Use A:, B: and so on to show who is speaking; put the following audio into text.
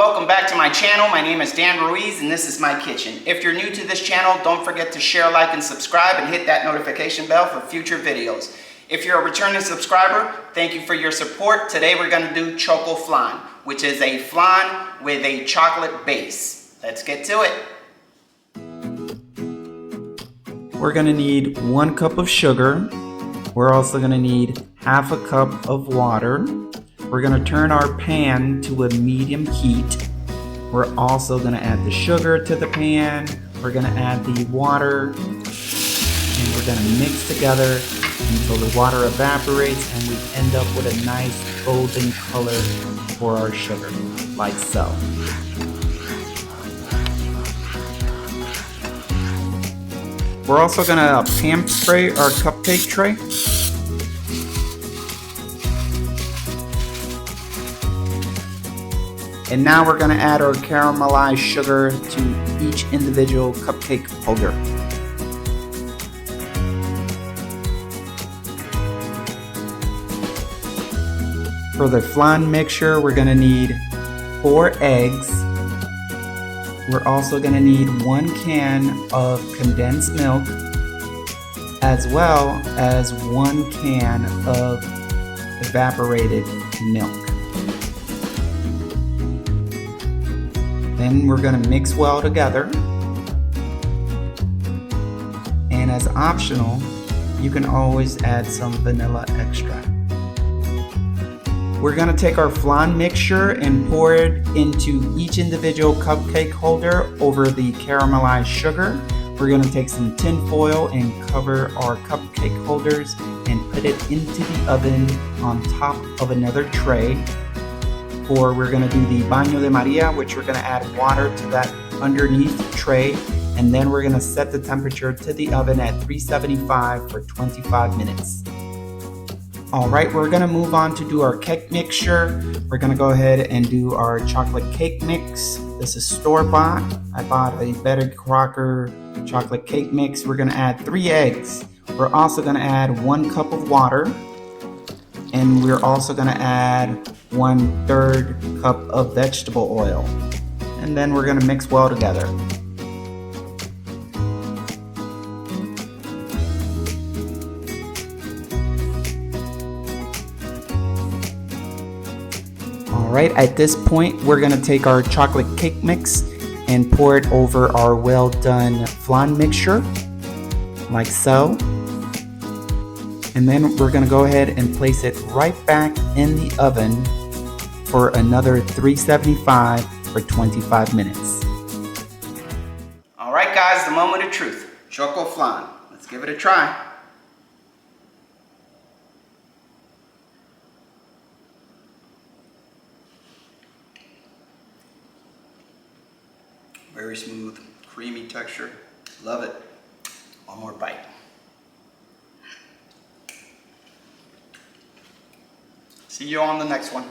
A: Welcome back to my channel. My name is Dan Ruiz and this is my kitchen. If you're new to this channel, don't forget to share, like, and subscribe and hit that notification bell for future videos. If you're a returning subscriber, thank you for your support. Today we're going to do Chocoflan, which is a flan with a chocolate base. Let's get to it.
B: We're going to need 1 cup of sugar. We're also going to need half a cup of water. We're going to turn our pan to a medium heat. We're also going to add the sugar to the pan. We're going to add the water. And we're going to mix together until the water evaporates and we end up with a nice golden color for our sugar, like so. We're also going to pan spray our cupcake tray. And now we're going to add our caramelized sugar to each individual cupcake holder. For the flan mixture, we're going to need 4 eggs. We're also going to need 1 can of condensed milk, as well as 1 can of evaporated milk. Then we're going to mix well together. And as optional, you can always add some vanilla extract. We're going to take our flan mixture and pour it into each individual cupcake holder over the caramelized sugar. We're going to take some tin foil and cover our cupcake holders and put it into the oven on top of another tray. Or we're going to do the baño de Maria, which we're going to add water to that underneath tray. And then we're going to set the temperature to the oven at 375 for 25 minutes. Alright, we're going to move on to do our cake mixture. We're going to go ahead and do our chocolate cake mix. This is store-bought. I bought a Betty Crocker chocolate cake mix. We're going to add 3 eggs. We're also going to add 1 cup of water. And we're also going to add 1/3 cup of vegetable oil. And then we're going to mix well together. Alright, at this point we're going to take our chocolate cake mix and pour it over our well done flan mixture, like so. And then we're going to go ahead and place it right back in the oven for another 375 for 25 minutes.
A: Alright guys, the moment of truth. Chocoflan. Let's give it a try. Very smooth, creamy texture. Love it. One more bite. See you on the next one.